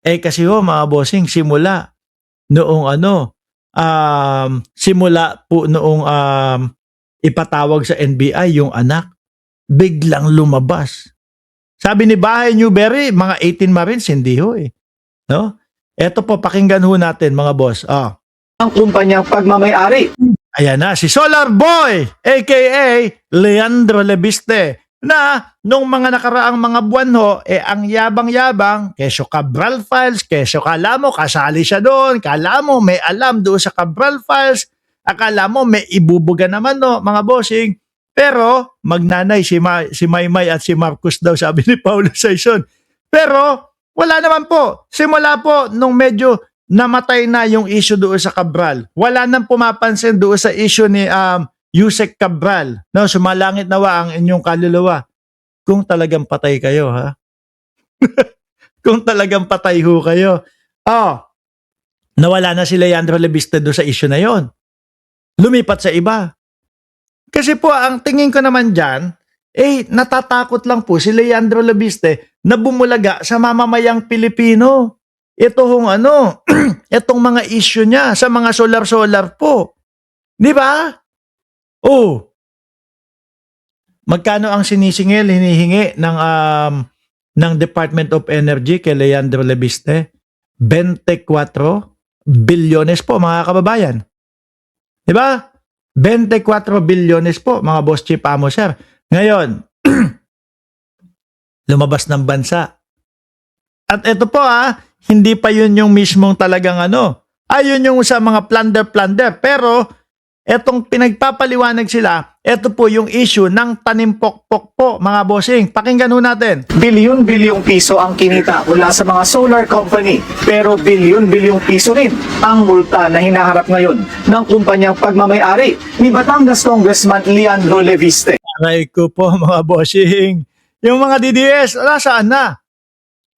Kasi mga bossing, simula noong simula po noong ipatawag sa NBI yung anak, biglang lumabas. Sabi ni Bahay Newberry, mga 18 Marines, hindi ho eh. No? Eto po, pakinggan ho natin mga boss. Ang kumpanyang pagmamayari. Ayan na, si Solar Boy, aka Leandro Lebiste, na nung mga nakaraang mga buwan ho, ang yabang-yabang, kesyo Cabral Files, kesyo kala mo, kasali siya doon, kala mo may alam doon sa Cabral Files, akala mo may ibubuga naman no, mga bossing. Pero, magnanay si Maymay at si Marcos daw, sabi ni Paulo Saison. Pero, wala naman po. Simula po nung medyo namatay na yung issue doon sa Cabral. Wala nang pumapansin doon sa issue ni Yusek Cabral. No, sumalangit nawa ang inyong kaluluwa. Kung talagang patay kayo, ha? Kung talagang patay ho kayo. Nawala na si Leandro Lebiste doon sa issue na yon. Lumipat sa iba. Kasi po, ang tingin ko naman dyan, natatakot lang po si Leandro Lebiste na bumulaga sa mamamayang Pilipino. Ito hong itong mga issue niya sa mga solar-solar po. Di ba? Magkano ang hinihingi ng Department of Energy kay Leandro Lebiste? 24 bilyones po, mga kababayan. Di ba? 24 bilyones po, mga boss chief amo sir. Ngayon, lumabas ng bansa. At ito po hindi pa yun yung mismong talagang ayun yung sa mga plunder. Pero, etong pinagpapaliwanag sila, ito po yung issue ng tanimpokpok po, mga bossing. Pakinggan ho natin. Bilyon-bilyong piso ang kinita mula sa mga solar company. Pero bilyon-bilyong piso rin ang multa na hinaharap ngayon ng kumpanyang pagmamayari ni Batangas Congressman Leandro Lebiste. Aray ko po, mga bossing. Yung mga DDS, saan na?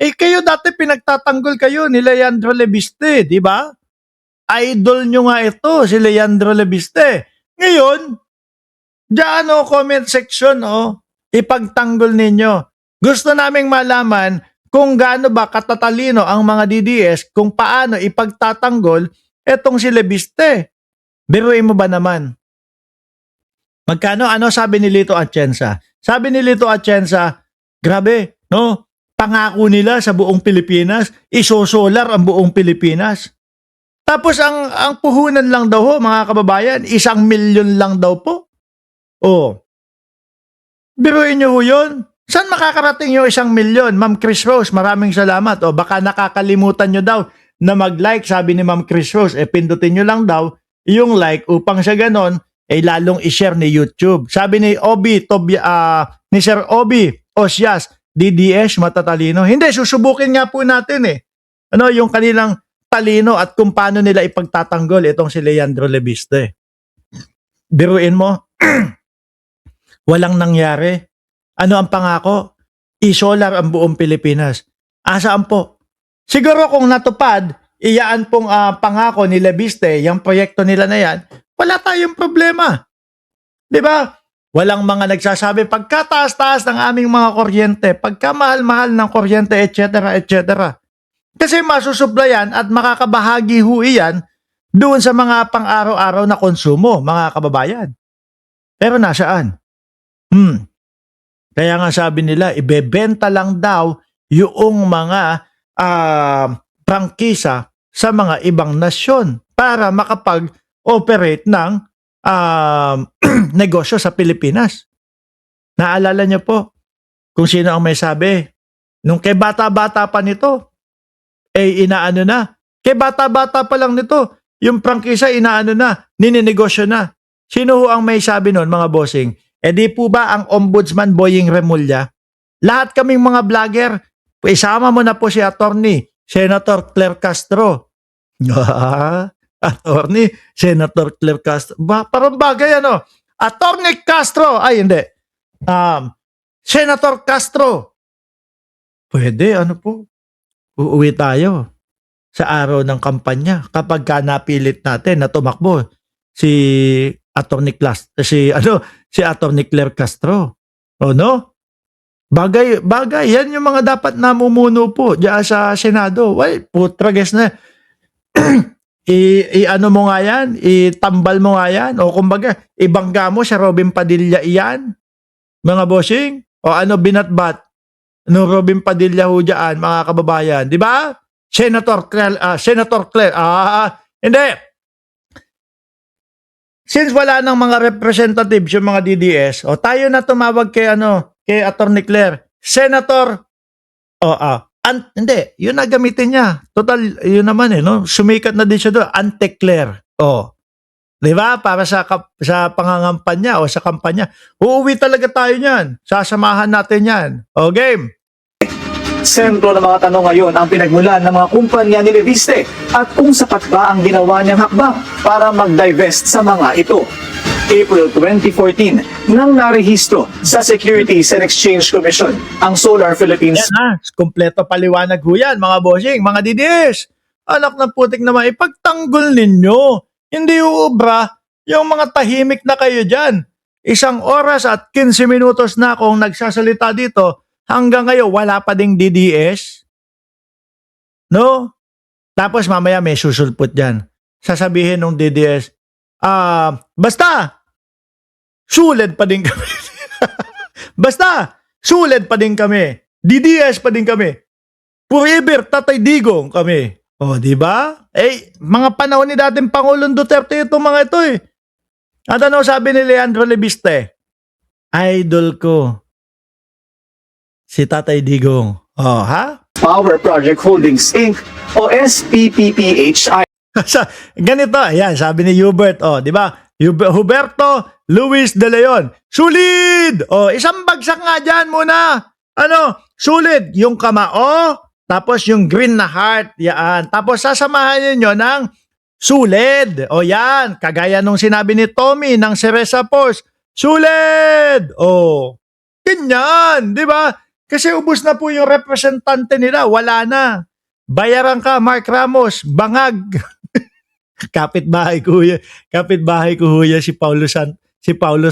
Kayo dati pinagtatanggol kayo ni Leandro Lebiste, di ba? Idol nyo nga ito, si Leandro Lebiste. Ngayon, diyan comment section, ipagtanggol ninyo. Gusto naming malaman kung gaano ba katatalino ang mga DDS kung paano ipagtatanggol etong si Lebiste. Biruin mo ba naman? Magkano? Sabi ni Lito Atienza? Sabi ni Lito Atienza, grabe, no? Pangako nila sa buong Pilipinas, isosolar ang buong Pilipinas. Tapos ang puhunan lang daw ho, mga kababayan, 1 milyon lang daw po. Biruin nyo ho yun. Saan makakarating yung 1 milyon? Ma'am Chris Rose, maraming salamat. Baka nakakalimutan nyo daw na mag-like, sabi ni Ma'am Chris Rose. Pindutin nyo lang daw yung like upang sa ganon, lalong i-share ni YouTube. Sabi ni ni Sir Obi Osias, DDS matatalino. Hindi, susubukin nga po natin yung kanilang talino at kung paano nila ipagtatanggol itong si Leandro Lebiste. Biruin mo, walang nangyari. Ano ang pangako? I-solar ang buong Pilipinas. Asaan po? Siguro kung natupad, iyaan pong pangako ni Lebiste, yung proyekto nila na yan, wala tayong problema. Di ba? Walang mga nagsasabi, pagkataas-taas ng aming mga kuryente, pagkamahal-mahal ng kuryente, etc., etc. Kasi masusuplayan at makakabahagi ho iyan doon sa mga pang-araw-araw na konsumo, mga kababayan. Pero nasaan? Kaya nga sabi nila, ibebenta lang daw yung mga prangkisa sa mga ibang nasyon para makapag-operate ng negosyo sa Pilipinas. Naalala niyo po kung sino ang may sabi? Nung kay bata-bata pa nito, inaano na. Kay bata-bata pa lang nito, yung prangkisa inaano na, nininegosyo na. Sino ho ang may sabi nun, mga bossing? Di po ba ang Ombudsman Boying Remulla? Lahat kaming mga vlogger, isama mo na po si Attorney Senator Claire Castro. Attorney Senator Claire Castro. Parang bagay Attorney Castro. Ay, hindi. Senator Castro. Pwede, po? Uuwi tayo sa araw ng kampanya kapag napilit natin na tumakbo si Attorney Claire Castro. No? Bagay. Yan yung mga dapat namumuno po diyan sa Senado. Well, putrages na. Ano mo nga yan? Itambal mo nga yan? O kumbaga, ibangga mo sa Robin Padilla iyan? Mga bossing? O ano binatbat? No Robin Padilla ho dyan, mga kababayan. Di ba? Senator Claire. Hindi. Since wala nang mga representatives yung mga DDS, o tayo na tumawag kay Atty. Claire. Senator, hindi, yun na gamitin niya. Total, yun naman no? Sumikat na din siya doon, Ante-Claire. Di ba? Para sa pangangampanya o sa kampanya. Uuwi talaga tayo niyan. Sasamahan natin yan. Game. Sentro ng mga tanong ngayon ang pinagmulan ng mga kumpanya ni Leviste at kung sapat ba ang ginawa niyang hakbang para mag-divest sa mga ito. April 2014, nang narehistro sa Securities and Exchange Commission ang Solar Philippines. Yan kumpleto paliwanag ho yan, mga bossing, mga DDS. Anak ng putik naman, ipagtanggol ninyo. Hindi uubra yung mga tahimik na kayo dyan. 1 oras at 15 minutos na akong nagsasalita dito. Hanggang ngayon, wala pa ding DDS. No? Tapos mamaya may susulpot dyan. Sasabihin ng DDS, basta, suled pa din kami. Basta, suled pa din kami. DDS pa din kami. Forever, Tatay Digong kami. Di ba? Mga panahon ni dating Pangulong Duterte itong mga ito eh. At ano sabi ni Leandro Leviste? Idol ko. Si Tatay Digong. Power Project Holdings Inc. o SPPPHI. Ganito, ayan, sabi ni Hubert, di ba? Huberto Luis De Leon. Sulid! Isang bagsak nga dyan muna. Sulid. Yung kamao, tapos yung green na heart, yan. Tapos sasamahan niyo ng sulid. Yan. Kagaya nung sinabi ni Tommy ng Cereza Post. Sulid! Ganyan, di ba? Kasi ubos na po yung representante nila. Wala na. Bayaran ka, Mark Ramos. Bangag. Kapitbahay ko huya si Paulo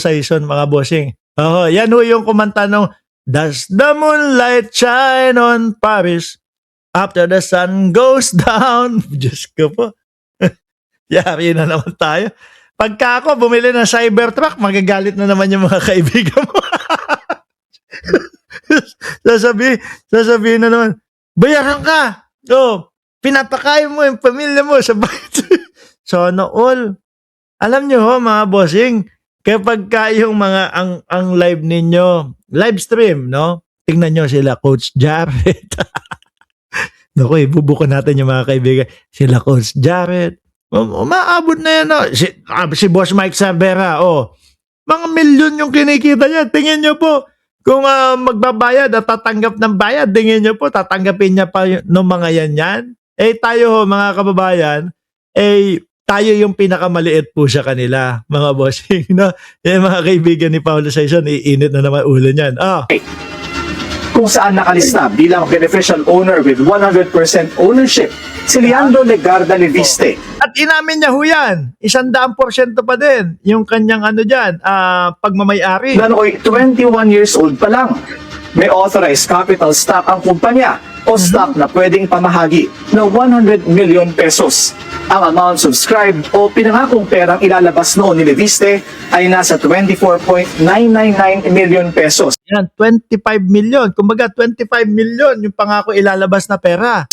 Saison, mga bossing. Yan ho yung kumanta nung Does the moonlight shine on Paris after the sun goes down? Diyos ko po. Yari na naman tayo. Pagka ako bumili ng Cybertruck, magagalit na naman yung mga kaibigan mo. Sasabihin na naman, bayaran ka. Pinapakain mo yung pamilya mo sa bayad. Sana all. Alam nyo ho, mga bossing, kapag yung mga ang live ninyo, live stream, no? Tingnan nyo sila, Coach Jared. Naku, ibubuko natin yung mga kaibigan. Sila Coach Jared. Umaabot na yan, no? Si Boss Mike Sabera, mga milyon yung kinikita niya. Tingin nyo po, kung magbabayad at tatanggap ng bayad, tingin nyo po, tatanggapin niya pa ng mga yan. Tayo ho, mga kababayan, tayo yung pinakamaliit po sa kanila, mga bossing, no? Mga kaibigan ni Paulo Saison, iinit na naman ulo niyan. Kung saan nakalista bilang beneficial owner with 100% ownership, si Leandro Legarda Leviste. At inamin niya ho yan, 100% pa din, yung kanyang pagmamayari. Nanoy 21 years old pa lang. May authorized capital stock ang kumpanya o stock na pwedeng pamahagi na 100 million pesos. Ang amount subscribed o pinangakong perang ilalabas noon ni Leviste ay nasa 24.999 million pesos. Yan, 25 million. Kumbaga, 25 million yung pangako ilalabas na pera.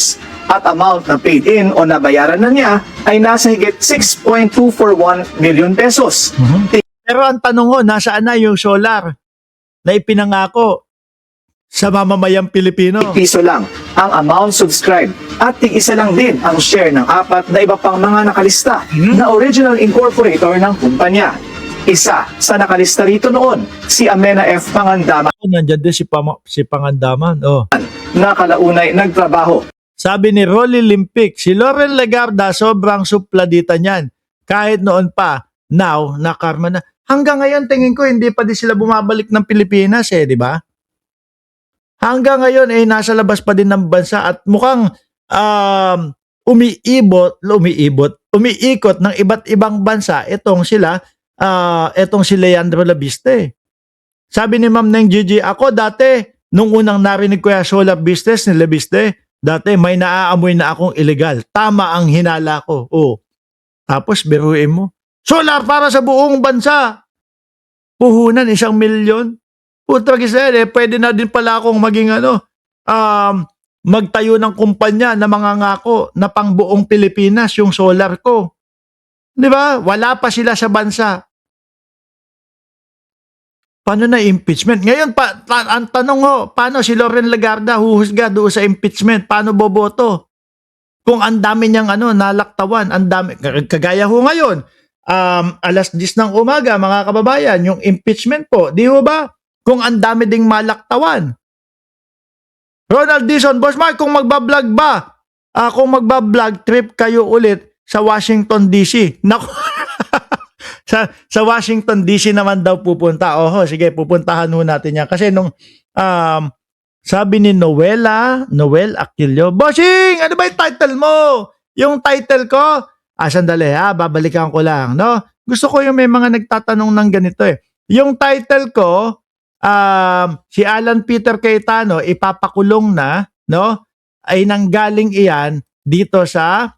At amount na paid in o nabayaran na niya ay nasa higit 6.241 million pesos. Pero ang tanong ho, nasaan na yung solar na ipinangako sa mamamayang Pilipino? Piso lang ang amount subscribed at tig-isa lang din ang share ng 4 na iba pang mga nakalista na original incorporator ng kumpanya. Isa sa nakalista rito noon, si Amena F. Pangandaman. Nandiyan din si Pangandaman. Na kalaunay nagtrabaho. Sabi ni Rolly Limpic, si Loren Legarda sobrang supladita niyan. Kahit noon pa, now, nakarma na. Hanggang ngayon, tingin ko, hindi pa din sila bumabalik ng Pilipinas di ba? Hanggang ngayon, nasa labas pa din ng bansa at mukhang umiikot ng iba't ibang bansa itong si Leandro Leviste. Sabi ni Ma'am Neng Gigi, ako dati, nung unang narinig ko yung solar business ni Leviste, dati may naaamoy na akong illegal. Tama ang hinala ko. Oh. Tapos biruin mo, solar para sa buong bansa. Puhunan, 1 milyon. Putra kisel, pwede na din pala akong maging magtayo ng kumpanya na mangangako na pang buong Pilipinas yung solar ko. Di ba? Wala pa sila sa bansa. Paano na impeachment? Ngayon, ang tanong ho, paano si Loren Legarda huhusga doon sa impeachment? Paano boboto? Kung ang dami niyang nalaktawan, ang dami, kagaya ho ngayon, alas 10 ng umaga, mga kababayan, yung impeachment po, di ho ba? Kung ang dami ding malaktawan. Ronald Dizon, Boss Mark, kung magbablog ba? Kung magbablog, trip kayo ulit sa Washington DC. Naku, sa Washington DC naman daw pupunta. Oho, sige, pupuntahan ho natin yan. Kasi nung sabi ni Noel Aquilio, Bossing, ano ba yung title mo? Yung title ko, sandali babalikan ko lang, no? Gusto ko yung may mga nagtatanong ng ganito eh. Yung title ko, si Alan Peter Cayetano, ipapakulong na, no? Ay nanggaling iyan dito sa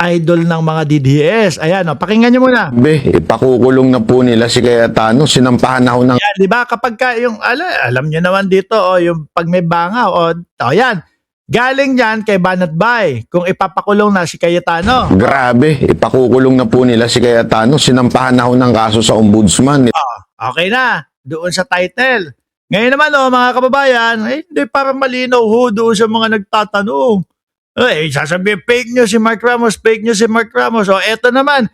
idol ng mga DDS. Ayan, pakinggan nyo muna. Ipakukulong na po nila si Cayetano. Sinampahan ako ng... Yan, di ba? Kapag yung, alam nyo naman dito, yung pag may bangaw, yan. Galing yan kay Banat Bay, kung ipapakulong na si Cayetano. Grabe, ipakukulong na po nila si Cayetano. Sinampahan ako ng kaso sa ombudsman. Okay na, doon sa title. Ngayon naman, mga kababayan, hindi para malinaw doon sa mga nagtatanong. Sasabihin, fake news si Mark Ramos, fake news si Mark Ramos. Eto naman.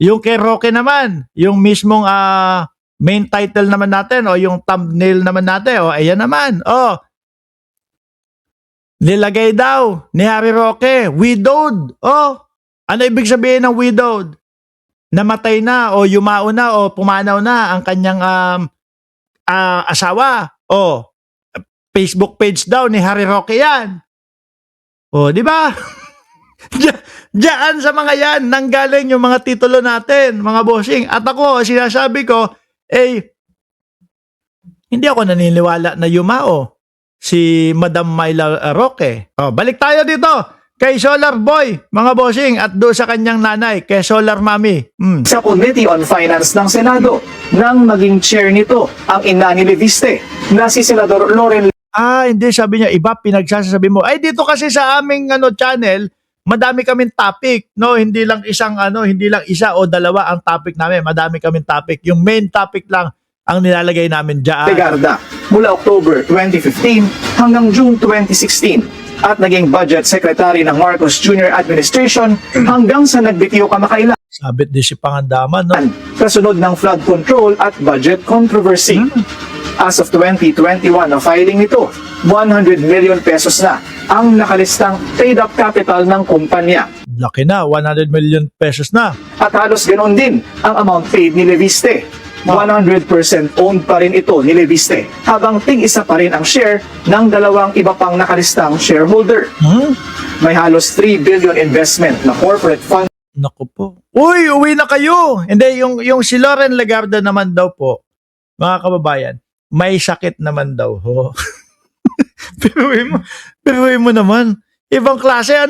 Yung kay Roque naman, yung mismong main title naman natin, yung thumbnail naman natin, ayan naman. Nilagay daw ni Harry Roque, widowed. Ano ibig sabihin ng widowed? Namatay na, yumao na, pumanaw na ang kanyang asawa. Facebook page daw ni Harry Roque yan. Di ba? Diyan sa mga yan, nanggaling yung mga titulo natin, mga bossing. At ako, sinasabi ko, hindi ako naniniwala na yumao si Madam Myla Roque. Balik tayo dito kay Solar Boy, mga bossing, at doon sa kanyang nanay, kay Solar Mami. Sa Committee on Finance ng Senado, nang maging chair nito ang ina ni Leviste na si Senador Loren. Hindi, sabi niya, iba pinagsasabi mo. Dito kasi sa aming channel, madami kaming topic, no? Hindi lang isa o dalawa ang topic namin. Madami kaming topic. Yung main topic lang ang nilalagay namin diyan. Legarda mula October 2015 hanggang June 2016 at naging budget secretary ng Marcos Jr. Administration hanggang sa nagbitiw kamakailan. Sabit din si Pangandaman, no? Kasunod ng flood control at budget controversy. As of 2021, ang filing nito, 100 million pesos na ang nakalistang paid-up capital ng kumpanya. Laki na, 100 million pesos na. At halos ganoon din ang amount paid ni Leviste. 100% owned pa rin ito ni Leviste, habang tig-isa pa rin ang share ng dalawang iba pang nakalistang shareholder. May halos 3 billion investment na corporate fund. Naku po. Uy, uwi na kayo! Hindi, yung si Loren Legarda naman daw po, mga kababayan, may sakit naman daw. Piruin mo naman. Ibang klase,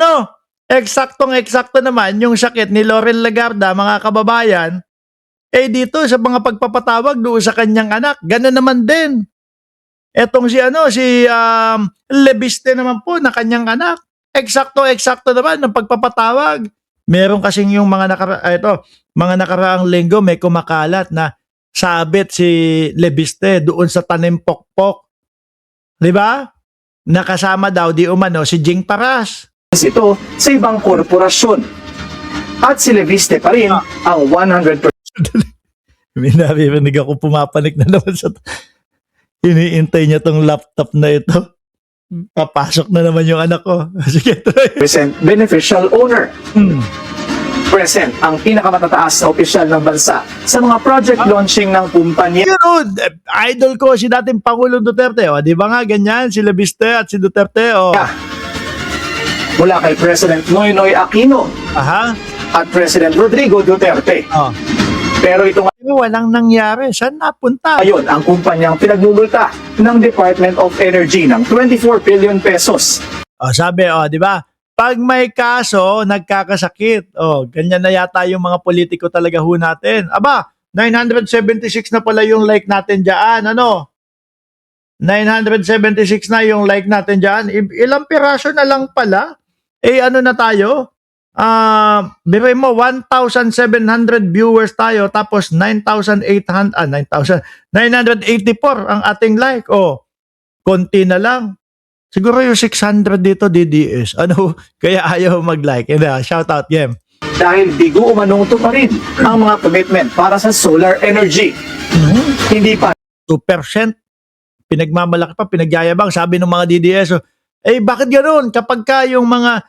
Eksaktong-eksakto naman yung sakit ni Loren Legarda, mga kababayan, dito sa mga pagpapatawag doon sa kanyang anak, gano'n naman din. Etong si Leviste naman po na kanyang anak, eksakto naman ng pagpapatawag. Meron kasing yung mga nakaraang linggo may kumakalat na sabit si Leviste doon sa tanim pokpok. 'Di ba? Nakasama daw di umano si Jing Paras. Ito sa ibang korporasyon. At si Leviste pa rin ang 100%. May naririnig ako pumapanik na naman sa... Iniintay niya tong laptop na ito. Papasok na naman yung anak ko. Sige, try. Beneficial owner. Present ang pinakamataas na opisyal ng bansa sa mga project launching ng kumpanya. Pero, idol ko si dating Pangulong Duterte. Di ba nga ganyan? Si Leviste at si Duterte. Mula kay President Noynoy Aquino Aha. at President Rodrigo Duterte. Pero ito Walang nangyari. Saan napunta? ngayon ang kumpanyang pinagnumulta ng Department of Energy ng 24 billion pesos. O, sabi, di ba? Pag may kaso, nagkakasakit. Ganyan na yata yung mga politiko talaga ho natin. Aba, 976 na pala yung like natin dyan. 976 na yung like natin dyan. Ilang piraso na lang pala? Ano na tayo? Biray mo, 1,700 viewers tayo, tapos 9,800, 9,984 ang ating like. Konti na lang. Siguro yung 600 dito, DDS. Kaya ayaw mag-like. Shout out, Gem. Dahil bigo umanong pa rin ang mga commitment para sa solar energy. Hindi pa 2%. Pinagmamalaki pa, pinagyayabang. Sabi ng mga DDS, bakit ganoon? Kapag ka yung mga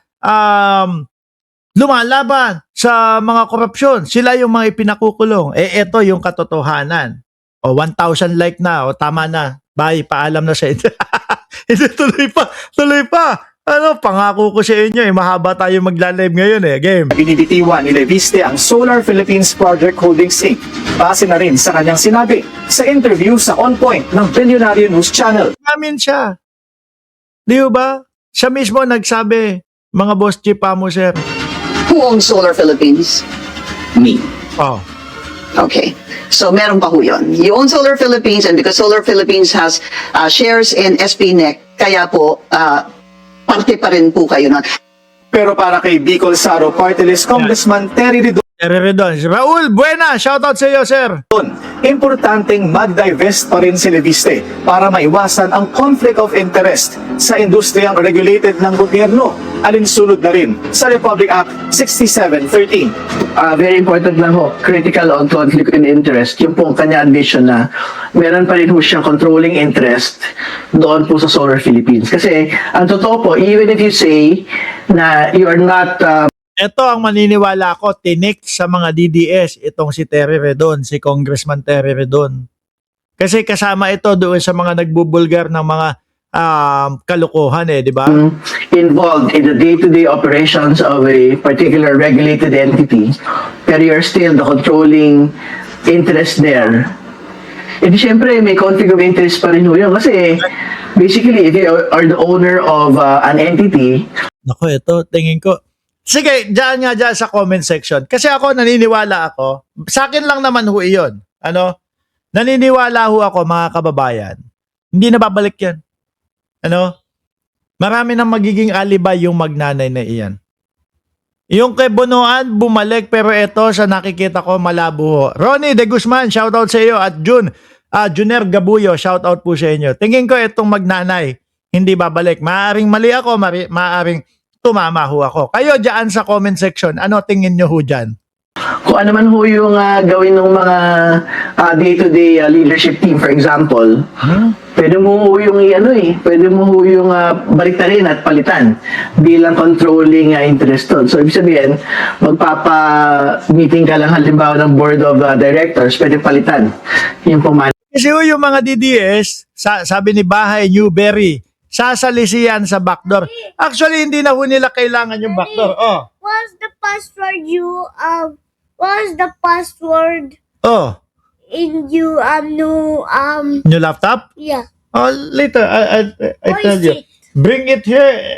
lumalaban sa mga korupsyon, sila yung mga ipinakukulong. Ito yung katotohanan. 1,000 like na. Tama na. Bye, paalam na sa inyo. Hindi, tuloy pa. Pangako ko sa inyo, mahaba tayo magla-live ngayon game. binibitiwan ni Leviste ang Solar Philippines Project Holdings Inc. Base na rin sa kanyang sinabi sa interview sa On Point ng Billionaire News Channel. Namin siya. Di ba? Siya mismo nagsabi, mga boss chief mo, sir. Who owns Solar Philippines? Me. Okay. So, meron pa ho yun. You own Solar Philippines, and because Solar Philippines has shares in SPNEC, kaya po, parte pa rin po kayo nun. Pero para kay Bicol Saro Party List Congressman Terry Ridon, Raul, buena. Shoutout sa iyo, sir. importanteng mag-divest pa rin si Leviste para maiwasan ang conflict of interest sa industriyang regulated ng gobyerno, alinsunod na rin sa Republic Act 6713. Very important lang ho, critical on conflict in interest, yung pong kanya admission na meron pa rin ho siyang controlling interest doon po sa Solar Philippines. Kasi ang totoo po, even if you say na you are not Ito ang maniniwala ko, tinik sa mga DDS, itong si Terry Redon, si Congressman Terry Redon. Kasi kasama ito doon sa mga nagbubulgar ng mga kalokohan di ba? involved in the day-to-day operations of a particular regulated entity, pero you're still the controlling interest there. E di syempre, may conflict of interest pa rin ho yun. Kasi basically, if you are the owner of an entity, Naku, ito, tingin ko. Sige, dyan sa comment section. Kasi ako, naniniwala ako. Sa akin lang naman ho iyon. Naniniwala ho ako, mga kababayan. Hindi na babalik yan. Marami nang magiging alibay yung magnanay na iyan. Yung kay Bonoan, bumalik. Pero ito, sa nakikita ko, malabo ho. Ronnie De Guzman, shoutout sa iyo. At Juner Gabuyo, shoutout po sa inyo. Tingin ko itong magnanay, hindi babalik. Maaring mali ako, maaring tumama ho ako. Kayo dyan sa comment section, ano tingin nyo ho dyan? kung ano man ho yung gawin ng mga day-to-day leadership team, for example, pwede mo ho yung pwede mo ho yung baliktarin at palitan bilang controlling interest doon. So, ibig sabihin, magpapa-meeting ka lang halimbawa ng board of directors, pwede palitan yung pumalit. Kasi ho yung mga DDS, sabi ni Bahay Newberry, sasalisiyan sa backdoor. Actually, hindi na ho nila kailangan yung backdoor. What's the password what's the password in you New laptop? yeah. Later, I Where tell is you. it? Bring it here.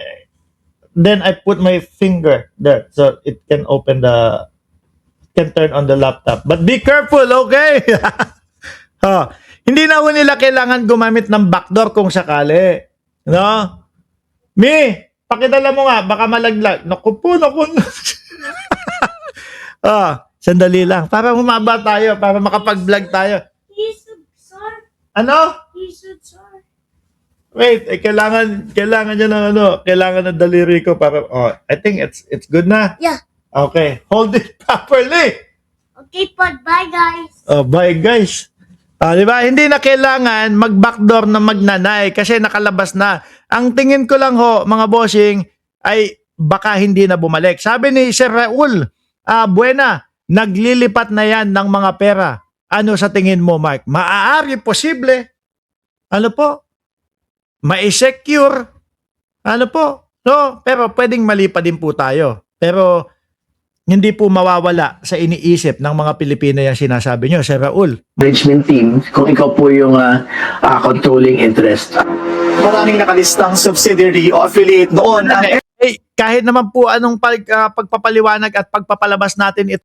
Then I put my finger there so it can can turn on the laptop. But be careful, okay? Hindi na ho nila kailangan gumamit ng backdoor kung sakali. No? Pakidala mo nga, baka malaglag. Naku. Sandali lang. Para humaba tayo, para makapag-vlog tayo. He should, sir. Ano? He should, sir. Wait, kailangan niya ng kailangan ng daliri ko para, I think it's good na. Yeah. Okay, hold it properly. Okay, but bye, guys. Bye guys. Di ba? Hindi na kailangan mag-backdoor na magnanay kasi nakalabas na. Ang tingin ko lang ho, mga bossing, ay baka hindi na bumalik. Sabi ni Sir Raul, buena, naglilipat na yan ng mga pera. Ano sa tingin mo, Mark? Maaari, posible. Ano po? Ma-secure. Ano po? No, pero pwedeng mali pa din po tayo. Pero hindi po mawawala sa iniisip ng mga Pilipino yung sinasabi nyo, Sir Raul. management team kung ikaw po yung controlling interest. Maraming nakalistang subsidiary o affiliate noon ang Eh, kahit naman po anong pagpapaliwanag at pagpapalabas natin ito